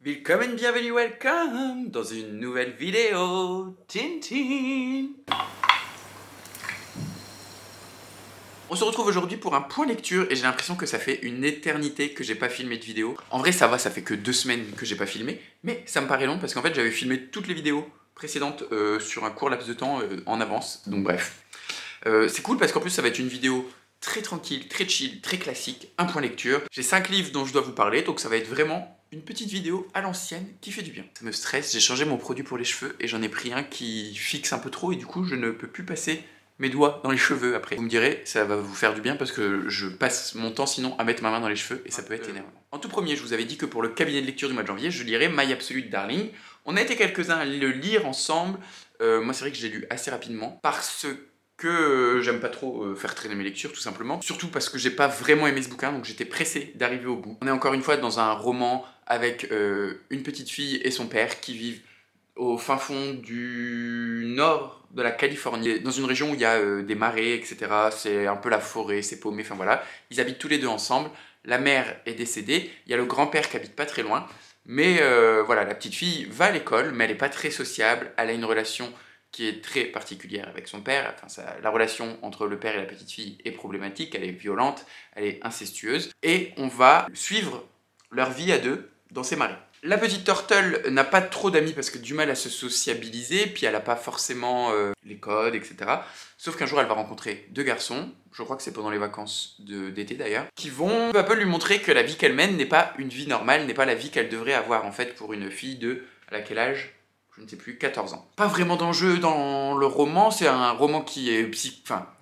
Willkommen, bienvenue, welcome dans une nouvelle vidéo Tintin. On se retrouve aujourd'hui pour un point lecture et j'ai l'impression que ça fait une éternité que j'ai pas filmé de vidéo. En vrai ça va, ça fait que 2 semaines que j'ai pas filmé, mais ça me paraît long parce qu'en fait j'avais filmé toutes les vidéos précédentes sur un court laps de temps en avance, donc bref. C'est cool parce qu'en plus ça va être une vidéo très tranquille, très chill, très classique, un point lecture. J'ai 5 livres dont je dois vous parler, donc ça va être vraiment une petite vidéo à l'ancienne qui fait du bien. Ça me stresse, j'ai changé mon produit pour les cheveux et j'en ai pris un qui fixe un peu trop et du coup je ne peux plus passer mes doigts dans les cheveux après. Vous me direz, ça va vous faire du bien parce que je passe mon temps sinon à mettre ma main dans les cheveux et ça peut être énervant. En tout premier, je vous avais dit que pour le cabinet de lecture du mois de janvier, je lirais My Absolute Darling. On a été quelques-uns à le lire ensemble. Moi c'est vrai que je l'ai lu assez rapidement parce que j'aime pas trop faire traîner mes lectures tout simplement. Surtout parce que j'ai pas vraiment aimé ce bouquin, donc j'étais pressé d'arriver au bout. On est encore une fois dans un roman avec une petite fille et son père qui vivent au fin fond du nord de la Californie, dans une région où il y a des marais, etc. C'est un peu la forêt, c'est paumé, enfin voilà. Ils habitent tous les deux ensemble. La mère est décédée, il y a le grand-père qui habite pas très loin. Mais voilà, la petite fille va à l'école, mais elle est pas très sociable. Elle a une relation qui est très particulière avec son père. Enfin, la relation entre le père et la petite fille est problématique, elle est violente, elle est incestueuse. Et on va suivre leur vie à deux dans ces marais. La petite Turtle n'a pas trop d'amis parce qu'elle a du mal à se sociabiliser, puis elle n'a pas forcément les codes, etc. Sauf qu'un jour, elle va rencontrer 2 garçons, je crois que c'est pendant les vacances d'été d'ailleurs, qui vont peu à peu lui montrer que la vie qu'elle mène n'est pas une vie normale, n'est pas la vie qu'elle devrait avoir en fait pour une fille de, à quel âge ? Je ne sais plus, 14 ans. Pas vraiment d'enjeu dans le roman, c'est un roman qui est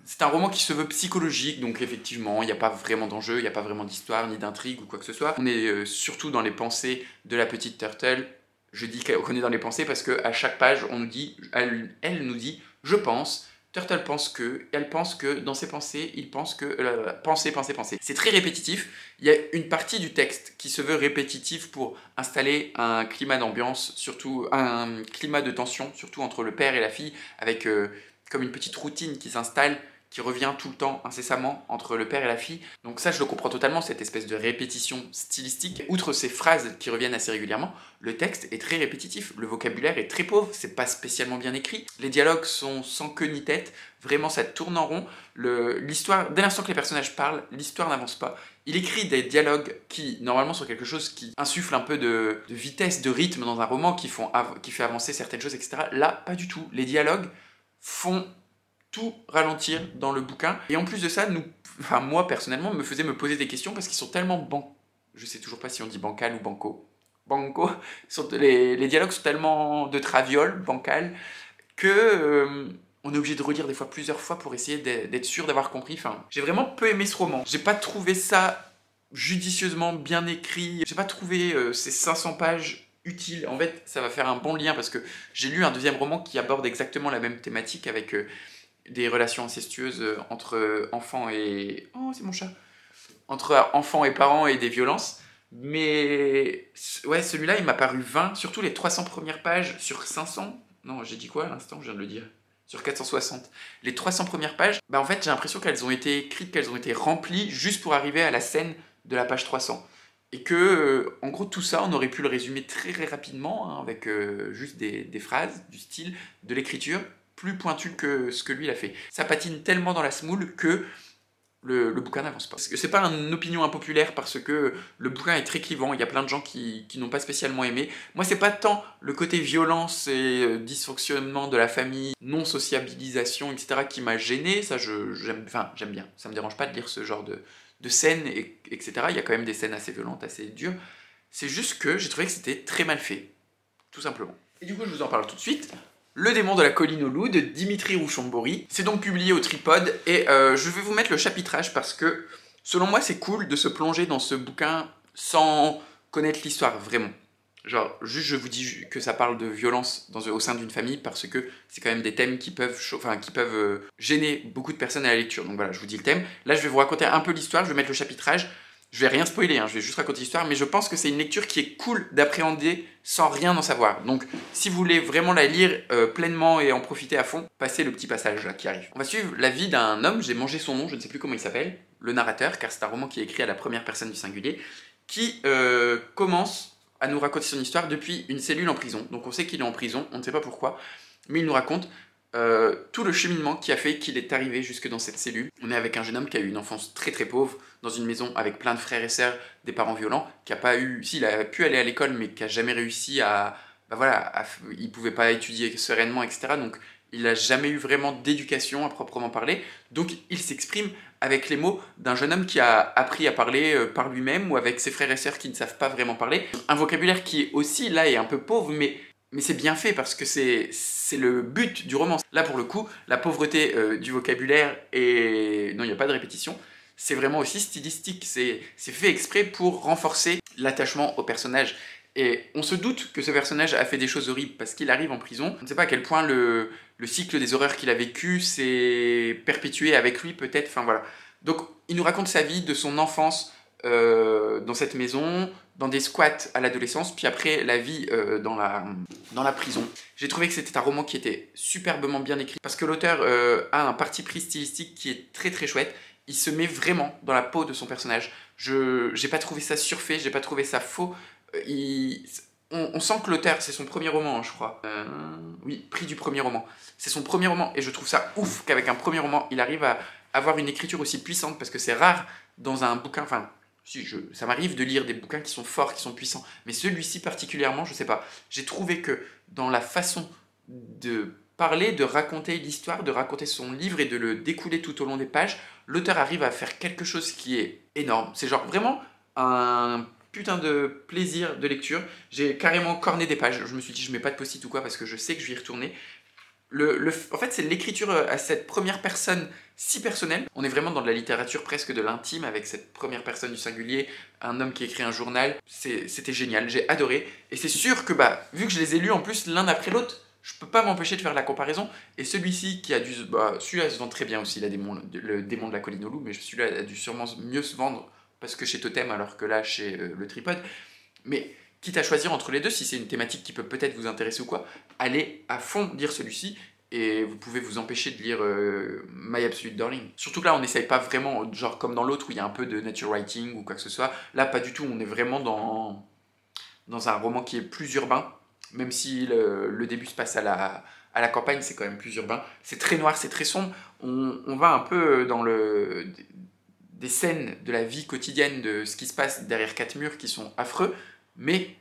c'est un roman qui se veut psychologique, donc effectivement, il n'y a pas vraiment d'enjeu, il n'y a pas vraiment d'histoire, ni d'intrigue ou quoi que ce soit. On est surtout dans les pensées de la petite Turtle. Je dis qu'on est dans les pensées parce qu'à chaque page, on nous dit, elle nous dit « je pense ». Turtle pense que, elle pense que, dans ses pensées, il pense que, penser. C'est très répétitif. Il y a une partie du texte qui se veut répétitive pour installer un climat d'ambiance, surtout un climat de tension, surtout entre le père et la fille, avec comme une petite routine qui s'installe, qui revient tout le temps, incessamment, entre le père et la fille. Donc ça, je le comprends totalement, cette espèce de répétition stylistique. Outre ces phrases qui reviennent assez régulièrement, le texte est très répétitif. Le vocabulaire est très pauvre, c'est pas spécialement bien écrit. Les dialogues sont sans queue ni tête. Vraiment, ça tourne en rond. L'histoire, dès l'instant que les personnages parlent, l'histoire n'avance pas. Il écrit des dialogues qui, normalement, sont quelque chose qui insuffle un peu de vitesse, de rythme dans un roman, qui fait avancer certaines choses, etc. Là, pas du tout. Les dialogues font tout ralentir dans le bouquin. Et en plus de ça, moi personnellement, me faisait me poser des questions parce qu'ils sont tellement je sais toujours pas si on dit bancal ou banco. Banco, les dialogues sont tellement de traviole, bancal, que on est obligé de relire des fois plusieurs fois pour essayer d'être sûr d'avoir compris. Enfin, j'ai vraiment peu aimé ce roman. J'ai pas trouvé ça judicieusement bien écrit. J'ai pas trouvé ces 500 pages utiles. En fait, ça va faire un bon lien parce que j'ai lu un deuxième roman qui aborde exactement la même thématique avec des relations incestueuses entre enfants et... Oh, c'est mon chat! Entre enfants et parents et des violences. Mais ouais, celui-là, il m'a paru 20, surtout les 300 premières pages sur 500. Non, j'ai dit quoi à l'instant? Je viens de le dire. Sur 460. Les 300 premières pages, bah en fait, j'ai l'impression qu'elles ont été écrites, qu'elles ont été remplies juste pour arriver à la scène de la page 300. Et que, en gros, tout ça, on aurait pu le résumer très rapidement, hein, avec juste des phrases, du style, de l'écriture, plus pointu que ce que lui il a fait. Ça patine tellement dans la semoule que le bouquin n'avance pas. C'est pas une opinion impopulaire parce que le bouquin est très clivant, il y a plein de gens qui n'ont pas spécialement aimé. Moi, c'est pas tant le côté violence et dysfonctionnement de la famille, non-sociabilisation, etc. qui m'a gêné, ça j'aime bien. Ça me dérange pas de lire ce genre de scènes, etc. Il y a quand même des scènes assez violentes, assez dures. C'est juste que j'ai trouvé que c'était très mal fait, tout simplement. Et du coup, je vous en parle tout de suite. Le démon de la colline au loup de Dimitri Rouchombory. C'est donc publié au Tripod et je vais vous mettre le chapitrage parce que selon moi c'est cool de se plonger dans ce bouquin sans connaître l'histoire vraiment. Genre juste je vous dis que ça parle de violence au sein d'une famille parce que c'est quand même des thèmes qui peuvent gêner beaucoup de personnes à la lecture. Donc voilà, je vous dis le thème. Là je vais vous raconter un peu l'histoire, je vais mettre le chapitrage. Je vais rien spoiler, hein, je vais juste raconter l'histoire, mais je pense que c'est une lecture qui est cool d'appréhender sans rien en savoir. Donc, si vous voulez vraiment la lire pleinement et en profiter à fond, passez le petit passage là qui arrive. On va suivre la vie d'un homme, j'ai mangé son nom, je ne sais plus comment il s'appelle, le narrateur, car c'est un roman qui est écrit à la première personne du singulier, qui commence à nous raconter son histoire depuis une cellule en prison. Donc on sait qu'il est en prison, on ne sait pas pourquoi, mais il nous raconte tout le cheminement qui a fait qu'il est arrivé jusque dans cette cellule. On est avec un jeune homme qui a eu une enfance très très pauvre, dans une maison avec plein de frères et sœurs, des parents violents, qui a pas eu, s'il a pu aller à l'école, mais qui a jamais réussi à, bah voilà, il pouvait pas étudier sereinement, etc. Donc il n'a jamais eu vraiment d'éducation à proprement parler. Donc il s'exprime avec les mots d'un jeune homme qui a appris à parler par lui-même ou avec ses frères et sœurs qui ne savent pas vraiment parler. Un vocabulaire qui aussi là est un peu pauvre, mais c'est bien fait parce que c'est le but du roman. Là pour le coup, la pauvreté du vocabulaire et non, il n'y a pas de répétition. C'est vraiment aussi stylistique, c'est fait exprès pour renforcer l'attachement au personnage. Et on se doute que ce personnage a fait des choses horribles parce qu'il arrive en prison. On ne sait pas à quel point le cycle des horreurs qu'il a vécu s'est perpétué avec lui peut-être, enfin voilà. Donc il nous raconte sa vie de son enfance dans cette maison, dans des squats à l'adolescence, puis après la vie dans la prison. J'ai trouvé que c'était un roman qui était superbement bien écrit parce que l'auteur a un parti pris stylistique qui est très très chouette. Il se met vraiment dans la peau de son personnage. J'ai pas trouvé ça surfait, j'ai pas trouvé ça faux. On sent que l'auteur, c'est son premier roman, hein, je crois. Oui, prix du premier roman. C'est son premier roman et je trouve ça ouf qu'avec un premier roman, il arrive à avoir une écriture aussi puissante parce que c'est rare dans un bouquin. Enfin, ça m'arrive de lire des bouquins qui sont forts, qui sont puissants, mais celui-ci particulièrement, je sais pas. J'ai trouvé que dans la façon de parler, de raconter l'histoire, de raconter son livre et de le découler tout au long des pages, l'auteur arrive à faire quelque chose qui est énorme. C'est genre vraiment un putain de plaisir de lecture. J'ai carrément corné des pages. Je me suis dit, je mets pas de post-it ou quoi parce que je sais que je vais y retourner. En fait, c'est l'écriture à cette première personne si personnelle. On est vraiment dans de la littérature presque de l'intime avec cette première personne du singulier, un homme qui écrit un journal. C'était génial, j'ai adoré. Et c'est sûr que, vu que je les ai lus en plus l'un après l'autre, je peux pas m'empêcher de faire la comparaison. Et celui-ci qui a dû... celui-là se vend très bien aussi, le démon de la colline aux loups, mais celui-là a dû sûrement mieux se vendre parce que chez Totem, alors que là, chez le Tripode. Mais quitte à choisir entre les deux, si c'est une thématique qui peut peut-être vous intéresser ou quoi, allez à fond lire celui-ci et vous pouvez vous empêcher de lire My Absolute Darling. Surtout que là, on n'essaye pas vraiment, genre comme dans l'autre où il y a un peu de nature writing ou quoi que ce soit. Là, pas du tout, on est vraiment dans un roman qui est plus urbain, même si le début se passe à la campagne, c'est quand même plus urbain. C'est très noir, c'est très sombre. On va un peu dans des scènes de la vie quotidienne, de ce qui se passe derrière quatre murs qui sont affreux, mais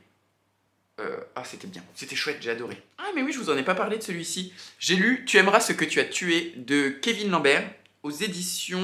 c'était bien, c'était chouette, j'ai adoré. Ah mais oui, je vous en ai pas parlé de celui-ci. J'ai lu Tu aimeras ce que tu as tué de Kevin Lambert aux éditions...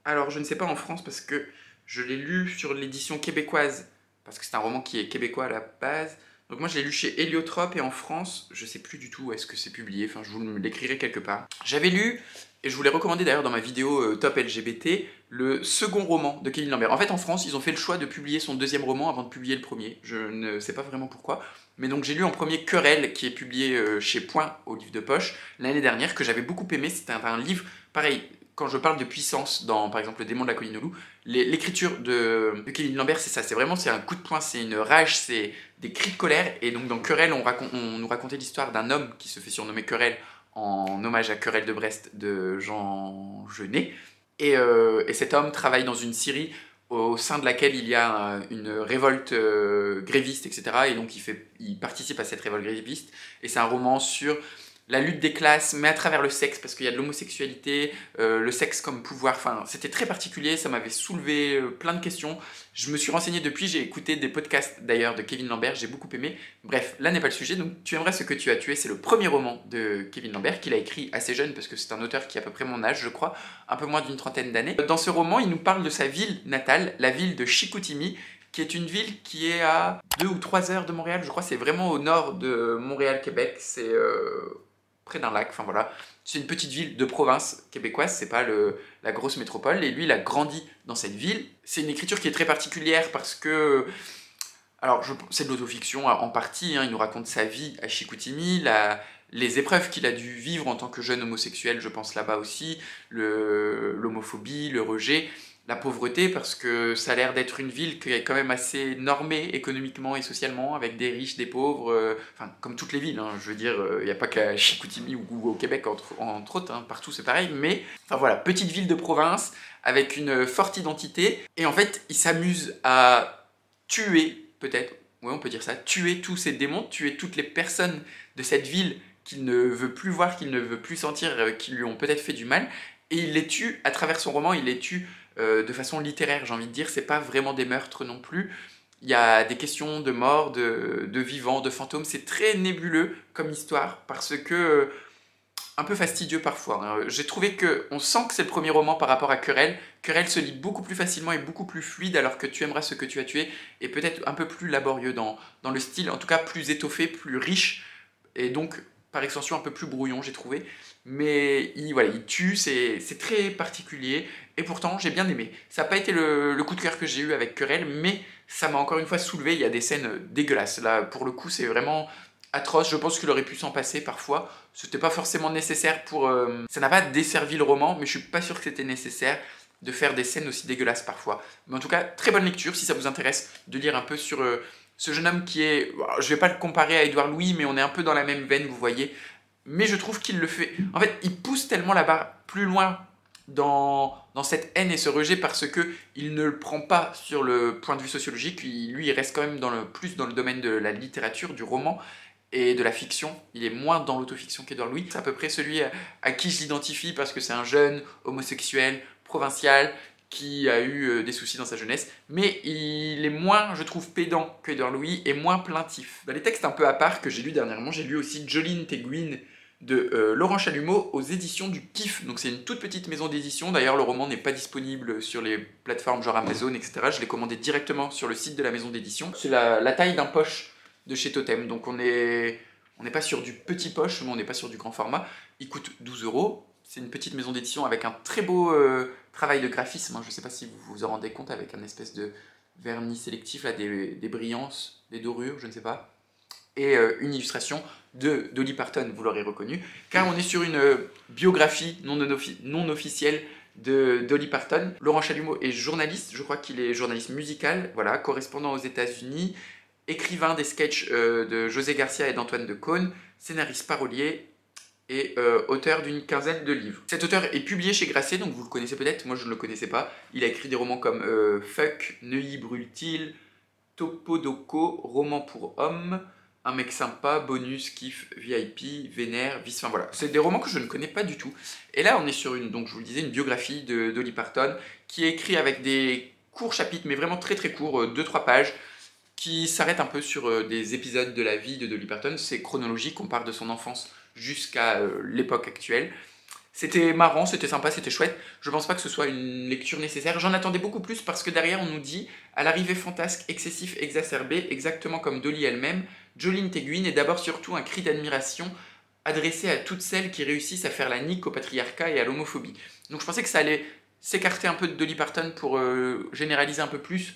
Alors je ne sais pas en France parce que je l'ai lu sur l'édition québécoise, parce que c'est un roman qui est québécois à la base. Donc moi je l'ai lu chez Héliotrope et en France, je sais plus du tout où est-ce que c'est publié, enfin je vous l'écrirai quelque part. J'avais lu, et je vous l'ai recommandé d'ailleurs dans ma vidéo Top LGBT, le second roman de Kevin Lambert. En fait en France ils ont fait le choix de publier son deuxième roman avant de publier le premier, je ne sais pas vraiment pourquoi. Mais donc j'ai lu en premier Querelle qui est publié chez Point au livre de poche l'année dernière, que j'avais beaucoup aimé. C'était un livre, pareil, quand je parle de puissance dans par exemple Le démon de la colline aux loups, l'écriture de Kevin Lambert c'est ça, c'est un coup de poing, c'est une rage, c'est des cris de colère. Et donc dans Querelle on nous racontait l'histoire d'un homme qui se fait surnommer Querelle en hommage à Querelle de Brest de Jean Genet. Et cet homme travaille dans une scierie au sein de laquelle il y a une révolte gréviste, etc. Et donc il participe à cette révolte gréviste. Et c'est un roman sur la lutte des classes, mais à travers le sexe, parce qu'il y a de l'homosexualité, le sexe comme pouvoir, enfin c'était très particulier, ça m'avait soulevé plein de questions. Je me suis renseigné depuis, j'ai écouté des podcasts d'ailleurs de Kevin Lambert, j'ai beaucoup aimé. Bref, là n'est pas le sujet, donc Tu aimerais ce que tu as tué, c'est le premier roman de Kevin Lambert, qu'il a écrit assez jeune, parce que c'est un auteur qui a à peu près mon âge, je crois, un peu moins d'une trentaine d'années. Dans ce roman, il nous parle de sa ville natale, la ville de Chicoutimi, qui est une ville qui est à 2 ou 3 heures de Montréal, je crois, c'est vraiment au nord de Montréal-Québec, c'est... près d'un lac, enfin voilà. C'est une petite ville de province québécoise, c'est pas la grosse métropole, et lui il a grandi dans cette ville. C'est une écriture qui est très particulière parce que... Alors c'est de l'autofiction en partie, hein, il nous raconte sa vie à Chicoutimi, les épreuves qu'il a dû vivre en tant que jeune homosexuel, je pense là-bas aussi, l'homophobie, le rejet, la pauvreté, parce que ça a l'air d'être une ville qui est quand même assez normée économiquement et socialement, avec des riches, des pauvres, enfin comme toutes les villes, hein, je veux dire, il n'y a pas qu'à Chicoutimi ou au Québec entre autres, hein, partout c'est pareil, mais enfin voilà, petite ville de province avec une forte identité, et en fait il s'amuse à tuer, peut-être, ouais, on peut dire ça, tuer tous ces démons, tuer toutes les personnes de cette ville qu'il ne veut plus voir, qu'il ne veut plus sentir, qui lui ont peut-être fait du mal, et il les tue à travers son roman, il les tue de façon littéraire, j'ai envie de dire, c'est pas vraiment des meurtres non plus. Il y a des questions de mort, de vivants, de fantômes, c'est très nébuleux comme histoire, parce que un peu fastidieux parfois, hein. J'ai trouvé que on sent que c'est le premier roman par rapport à Querelle. Querelle se lit beaucoup plus facilement et beaucoup plus fluide, alors que Tu aimeras ce que tu as tué est peut-être un peu plus laborieux dans le style, en tout cas plus étoffé, plus riche, et donc par extension un peu plus brouillon, j'ai trouvé. Mais voilà, il tue, c'est très particulier, et pourtant j'ai bien aimé. Ça n'a pas été le coup de cœur que j'ai eu avec Querelle, mais ça m'a encore une fois soulevé. Il y a des scènes dégueulasses. Là, pour le coup, c'est vraiment atroce. Je pense qu'il aurait pu s'en passer parfois. C'était pas forcément nécessaire pour... Ça n'a pas desservi le roman, mais je suis pas sûr que c'était nécessaire de faire des scènes aussi dégueulasses parfois. Mais en tout cas, très bonne lecture si ça vous intéresse de lire un peu sur ce jeune homme qui est... Je vais pas le comparer à Édouard Louis, mais on est un peu dans la même veine, vous voyez. Mais je trouve qu'il le fait... En fait, il pousse tellement la barre plus loin dans cette haine et ce rejet, parce que il ne le prend pas sur le point de vue sociologique. Lui, il reste quand même plus dans le domaine de la littérature, du roman et de la fiction. Il est moins dans l'autofiction qu'Édouard Louis. C'est à peu près celui à qui je l'identifie, parce que c'est un jeune homosexuel, provincial, qui a eu des soucis dans sa jeunesse, mais il est moins, je trouve, pédant qu'Édouard Louis, et moins plaintif. Dans les textes un peu à part que j'ai lus dernièrement, j'ai lu aussi Jolene Teguin de Laurent Chalumeau aux éditions du Pif. Donc c'est une toute petite maison d'édition. D'ailleurs, le roman n'est pas disponible sur les plateformes genre Amazon, etc. Je l'ai commandé directement sur le site de la maison d'édition. C'est la taille d'un poche de chez Totem. Donc on n'est pas sur du petit poche, mais on n'est pas sur du grand format. Il coûte 12 €. C'est une petite maison d'édition avec un très beau travail de graphisme. Je ne sais pas si vous vous en rendez compte, avec un espèce de vernis sélectif, là, des brillances, des dorures, je ne sais pas. Et une illustration de Dolly Parton, vous l'aurez reconnu, car on est sur une biographie non officielle de Dolly Parton. Laurent Chalumeau est journaliste, je crois qu'il est journaliste musical, voilà, correspondant aux États-Unis, écrivain des sketchs de José Garcia et d'Antoine de Caunes, scénariste parolier et auteur d'une quinzaine de livres. Cet auteur est publié chez Grasset, donc vous le connaissez peut-être, moi je ne le connaissais pas. Il a écrit des romans comme Fuck, Neuilly brûle-t-il, Topodoko, Roman pour hommes, Un mec sympa, Bonus, Kiff, VIP, Vénère, Vice, enfin voilà. C'est des romans que je ne connais pas du tout. Et là on est sur donc je vous le disais, une biographie de Dolly Parton, qui est écrite avec des courts chapitres, mais vraiment très très courts, 2-3 pages, qui s'arrête un peu sur des épisodes de la vie de Dolly Parton. C'est chronologique, on part de son enfance jusqu'à l'époque actuelle. C'était marrant, c'était sympa, c'était chouette. Je pense pas que ce soit une lecture nécessaire. J'en attendais beaucoup plus, parce que derrière on nous dit « À l'arrivée fantasque, excessif, exacerbé, exactement comme Dolly elle-même, Jolene Teguin est d'abord surtout un cri d'admiration adressé à toutes celles qui réussissent à faire la nique au patriarcat et à l'homophobie. » Donc je pensais que ça allait s'écarter un peu de Dolly Parton pour généraliser un peu plus,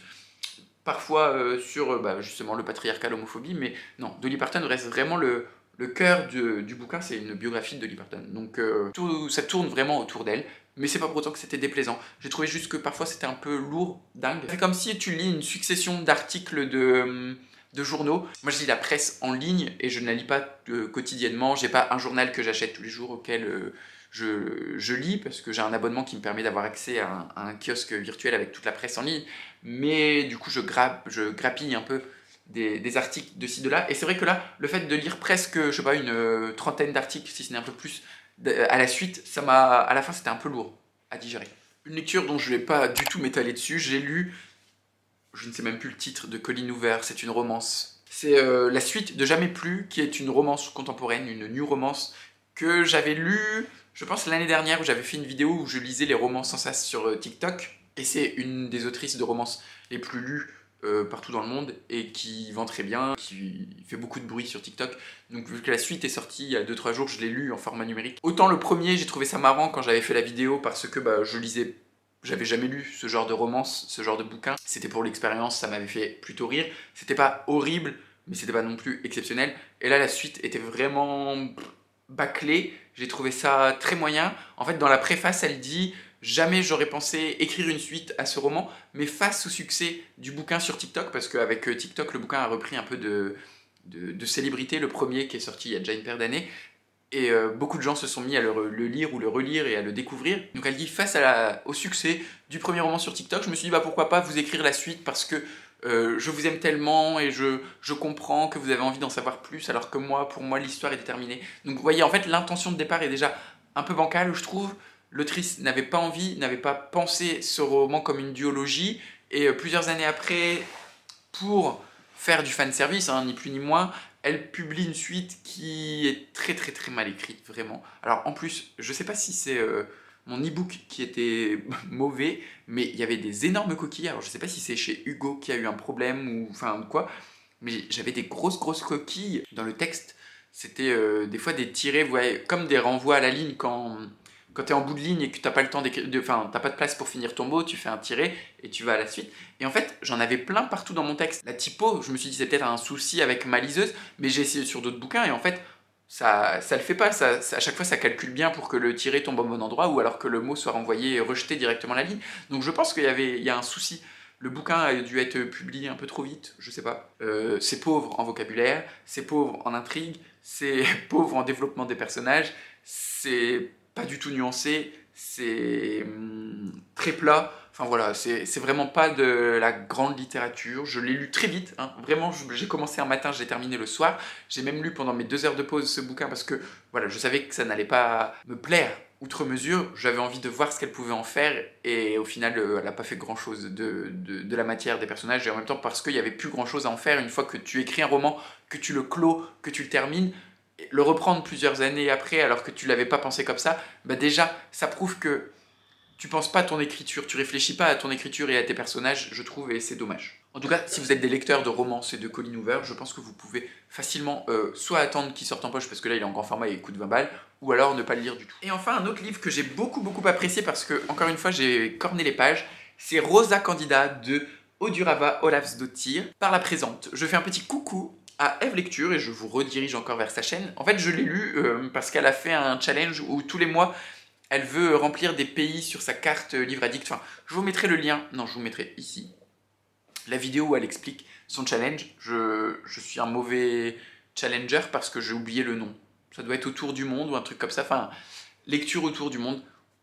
parfois sur justement le patriarcat, l'homophobie, mais non, Dolly Parton reste vraiment le cœur du bouquin. C'est une biographie de Dolly Parton, donc ça tourne vraiment autour d'elle, mais c'est pas pour autant que c'était déplaisant. J'ai trouvé juste que parfois c'était un peu lourd, dingue. C'est comme si tu lis une succession d'articles de journaux. Moi je lis la presse en ligne et je ne la lis pas quotidiennement. J'ai pas un journal que j'achète tous les jours auquel je lis, parce que j'ai un abonnement qui me permet d'avoir accès à un kiosque virtuel avec toute la presse en ligne, mais du coup je grappille un peu des articles de ci de là, et c'est vrai que là, le fait de lire presque, je sais pas, une trentaine d'articles, si ce n'est un peu plus, à la suite, à la fin c'était un peu lourd à digérer. Une lecture dont je ne vais pas du tout m'étaler dessus, j'ai lu, je ne sais même plus le titre, de Colleen Hoover, c'est une romance. C'est la suite de Jamais plus, qui est une romance contemporaine, une new romance, que j'avais lue, je pense l'année dernière, où j'avais fait une vidéo où je lisais les romances sans cesse sur TikTok, et c'est une des autrices de romances les plus lues partout dans le monde, et qui vend très bien, qui fait beaucoup de bruit sur TikTok. Donc vu que la suite est sortie il y a 2-3 jours, je l'ai lu en format numérique. Autant le premier, j'ai trouvé ça marrant quand j'avais fait la vidéo, parce que j'avais jamais lu ce genre de romance, ce genre de bouquin. C'était pour l'expérience, ça m'avait fait plutôt rire. C'était pas horrible, mais c'était pas non plus exceptionnel. Et là, la suite était vraiment bâclée. J'ai trouvé ça très moyen. En fait, dans la préface, elle dit « Jamais j'aurais pensé écrire une suite à ce roman », mais face au succès du bouquin sur TikTok, parce qu'avec TikTok, le bouquin a repris un peu de célébrité, le premier qui est sorti il y a déjà une paire d'années, et beaucoup de gens se sont mis à le lire ou le relire et à le découvrir. Donc elle dit, face au succès du premier roman sur TikTok, je me suis dit bah pourquoi pas vous écrire la suite, parce que je vous aime tellement et je comprends que vous avez envie d'en savoir plus, alors que moi, pour moi, l'histoire est déterminée. Donc vous voyez, en fait, l'intention de départ est déjà un peu bancale, je trouve. L'autrice n'avait pas envie, n'avait pas pensé ce roman comme une duologie, et plusieurs années après, pour faire du fanservice, hein, ni plus ni moins, elle publie une suite qui est très très très mal écrite, vraiment. Alors en plus, je sais pas si c'est mon e-book qui était mauvais, mais il y avait des énormes coquilles. Alors je sais pas si c'est chez Hugo qui a eu un problème ou enfin quoi, mais j'avais des grosses coquilles dans le texte. C'était des fois des tirés, vous voyez, comme des renvois à la ligne quand tu es en bout de ligne et que t'as pas le temps d'écrire, enfin t'as pas de place pour finir ton mot, tu fais un tiré et tu vas à la suite. Et en fait, j'en avais plein partout dans mon texte. La typo, je me suis dit c'est peut-être un souci avec ma liseuse, mais j'ai essayé sur d'autres bouquins et en fait ça le fait pas. À chaque fois ça calcule bien pour que le tiré tombe au bon endroit ou alors que le mot soit renvoyé et rejeté directement à la ligne. Donc je pense il y a un souci. Le bouquin a dû être publié un peu trop vite, je sais pas. C'est pauvre en vocabulaire, c'est pauvre en intrigue, c'est pauvre en développement des personnages, c'est pas du tout nuancé, c'est très plat. Enfin voilà, c'est vraiment pas de la grande littérature. Je l'ai lu très vite, hein. Vraiment, j'ai commencé un matin, j'ai terminé le soir. J'ai même lu pendant mes 2 heures de pause ce bouquin parce que voilà, je savais que ça n'allait pas me plaire outre mesure. J'avais envie de voir ce qu'elle pouvait en faire et au final, elle n'a pas fait grand chose de la matière des personnages et en même temps parce qu'il n'y avait plus grand chose à en faire une fois que tu écris un roman, que tu le clos, que tu le termines. Le reprendre plusieurs années après alors que tu l'avais pas pensé comme ça, bah déjà ça prouve que tu penses pas à ton écriture, tu réfléchis pas à ton écriture et à tes personnages, je trouve, et c'est dommage. En tout cas, si vous êtes des lecteurs de romances et de Colleen Hoover, je pense que vous pouvez facilement soit attendre qu'il sorte en poche parce que là il est en grand format et il coûte 20 balles, ou alors ne pas le lire du tout. Et enfin, un autre livre que j'ai beaucoup apprécié parce que, encore une fois, j'ai corné les pages, c'est Rosa Candida de Odurava Ólafsdóttir par la présente. Je fais un petit coucou à Eve Lecture et je vous redirige encore vers sa chaîne. En fait, je l'ai lu parce qu'elle a fait un challenge où tous les mois, elle veut remplir des pays sur sa carte livre addict. Enfin, je vous mettrai le lien. Non, je vous mettrai ici. La vidéo où elle explique son challenge. Je suis un mauvais challenger parce que j'ai oublié le nom. Ça doit être autour du monde ou un truc comme ça. Enfin, lecture autour du monde.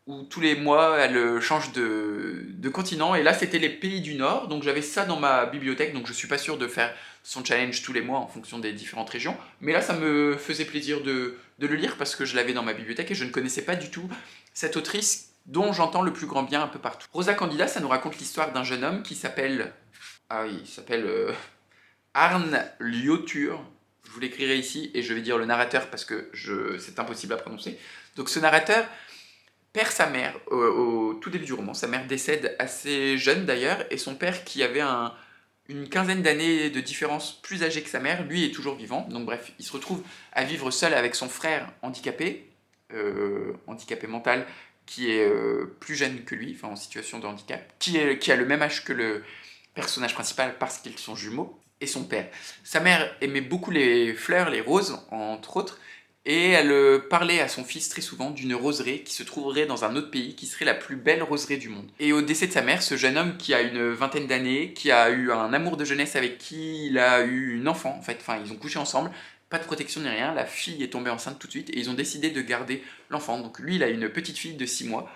Où tous les mois, elle change de continent. Et là, c'était les pays du Nord. Donc j'avais ça dans ma bibliothèque. Donc je suis pas sûr de faire son challenge tous les mois en fonction des différentes régions. Mais là, ça me faisait plaisir de le lire parce que je l'avais dans ma bibliothèque et je ne connaissais pas du tout cette autrice dont j'entends le plus grand bien un peu partout. Rosa Candida, ça nous raconte l'histoire d'un jeune homme qui s'appelle... Ah oui, il s'appelle Arn Ljotur. Je vous l'écrirai ici et je vais dire le narrateur parce que c'est impossible à prononcer. Donc ce narrateur perd sa mère au tout début du roman. Sa mère décède assez jeune d'ailleurs et son père qui avait une quinzaine d'années de différence plus âgé que sa mère, lui est toujours vivant. Donc bref, il se retrouve à vivre seul avec son frère handicapé, handicapé mental, qui est plus jeune que lui, enfin en situation de handicap, qui a le même âge que le personnage principal parce qu'ils sont jumeaux, et son père. Sa mère aimait beaucoup les fleurs, les roses, entre autres, et elle parlait à son fils très souvent d'une roseraie qui se trouverait dans un autre pays, qui serait la plus belle roseraie du monde. Et au décès de sa mère, ce jeune homme qui a une vingtaine d'années, qui a eu un amour de jeunesse avec qui il a eu une enfant, en fait, enfin ils ont couché ensemble, pas de protection ni rien, la fille est tombée enceinte tout de suite, et ils ont décidé de garder l'enfant. Donc lui, il a une petite fille de 6 mois,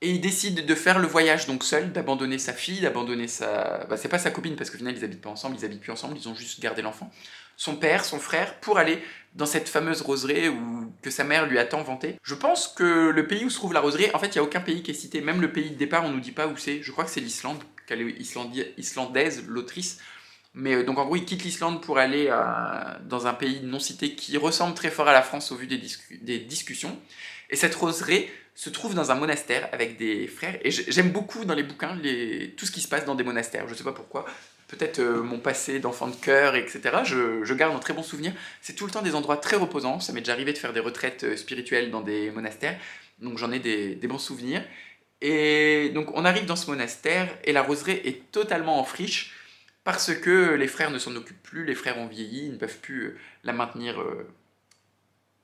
et il décide de faire le voyage donc seul, d'abandonner sa fille, d'abandonner sa... Bah, c'est pas sa copine parce qu'au final ils habitent pas ensemble, ils habitent plus ensemble, ils ont juste gardé l'enfant. Son père, son frère, pour aller dans cette fameuse roseraie que sa mère lui a tant vantée. Je pense que le pays où se trouve la roseraie, en fait il n'y a aucun pays qui est cité, même le pays de départ on nous dit pas où c'est, je crois que c'est l'Islande, qu'elle est islandaise, l'autrice. Mais donc en gros il quitte l'Islande pour aller dans un pays non cité qui ressemble très fort à la France au vu des discussions. Et cette roseraie se trouve dans un monastère avec des frères. Et j'aime beaucoup dans les bouquins tout ce qui se passe dans des monastères. Je sais pas pourquoi. Peut-être mon passé d'enfant de cœur, etc. Je garde un très bon souvenir. C'est tout le temps des endroits très reposants. Ça m'est déjà arrivé de faire des retraites spirituelles dans des monastères. Donc j'en ai des bons souvenirs. Et donc on arrive dans ce monastère et la roseraie est totalement en friche parce que les frères ne s'en occupent plus. Les frères ont vieilli, ils ne peuvent plus la maintenir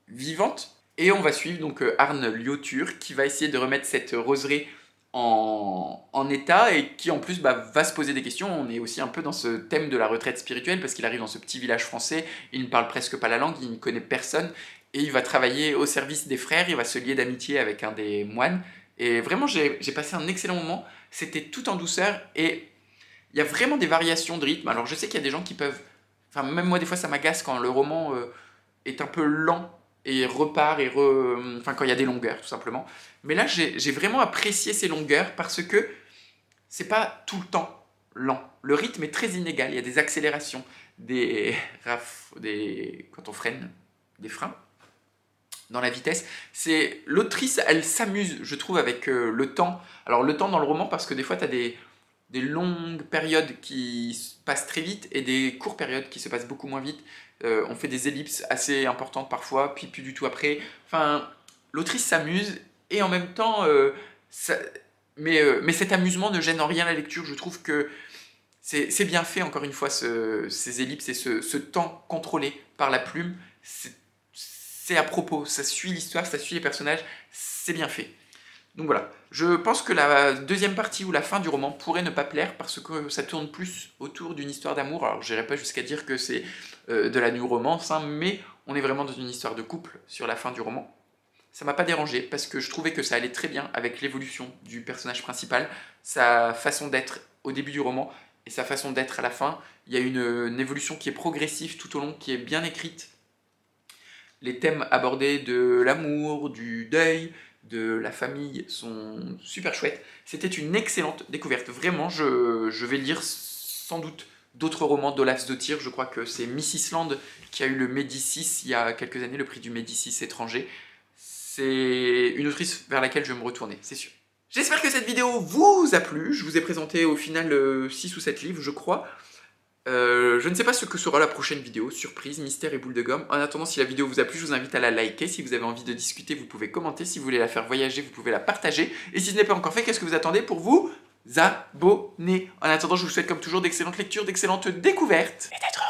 vivante. Et on va suivre donc Arn Ljotur qui va essayer de remettre cette roseraie en état et qui en plus va se poser des questions. On est aussi un peu dans ce thème de la retraite spirituelle parce qu'il arrive dans ce petit village français, il ne parle presque pas la langue, il ne connaît personne et il va travailler au service des frères, il va se lier d'amitié avec un des moines. Et vraiment j'ai passé un excellent moment, c'était tout en douceur et Il y a vraiment des variations de rythme. Alors je sais qu'il y a des gens qui peuvent... Enfin, même moi, des fois, ça m'agace quand le roman est un peu lent et repart Enfin, quand il y a des longueurs, tout simplement. Mais là, j'ai vraiment apprécié ces longueurs parce que c'est pas tout le temps lent. Le rythme est très inégal. Il y a des accélérations, quand on freine, des freins dans la vitesse. C'est l'autrice, elle s'amuse, je trouve, avec le temps. Alors le temps dans le roman, parce que des fois, tu as des longues périodes qui se passent très vite et des courtes périodes qui se passent beaucoup moins vite. On fait des ellipses assez importantes parfois, puis plus du tout après. Enfin, l'autrice s'amuse et en même temps, mais cet amusement ne gêne en rien la lecture. Je trouve que c'est bien fait, encore une fois, ces ellipses et ce temps contrôlé par la plume. C'est à propos, ça suit l'histoire, ça suit les personnages, c'est bien fait. Donc voilà, je pense que la deuxième partie ou la fin du roman pourrait ne pas plaire parce que ça tourne plus autour d'une histoire d'amour. Alors je n'irai pas jusqu'à dire que c'est de la new romance, hein, mais on est vraiment dans une histoire de couple sur la fin du roman. Ça m'a pas dérangé parce que je trouvais que ça allait très bien avec l'évolution du personnage principal, sa façon d'être au début du roman et sa façon d'être à la fin. Il y a une évolution qui est progressive tout au long, qui est bien écrite. Les thèmes abordés de l'amour, du deuil, de la famille sont super chouettes. C'était une excellente découverte. Vraiment, je vais lire sans doute d'autres romans d'Olaf Stottir. Je crois que c'est Miss Island qui a eu le Médicis il y a quelques années, le prix du Médicis étranger. C'est une autrice vers laquelle je vais me retourner, c'est sûr. J'espère que cette vidéo vous a plu. Je vous ai présenté au final 6 ou 7 livres, je crois. Je ne sais pas ce que sera la prochaine vidéo, surprise, mystère et boule de gomme. En attendant, si la vidéo vous a plu, je vous invite à la liker. Si vous avez envie de discuter, vous pouvez commenter. Si vous voulez la faire voyager, vous pouvez la partager. Et si ce n'est pas encore fait, qu'est-ce que vous attendez pour vous abonner? En attendant, je vous souhaite comme toujours d'excellentes lectures, d'excellentes découvertes et d'être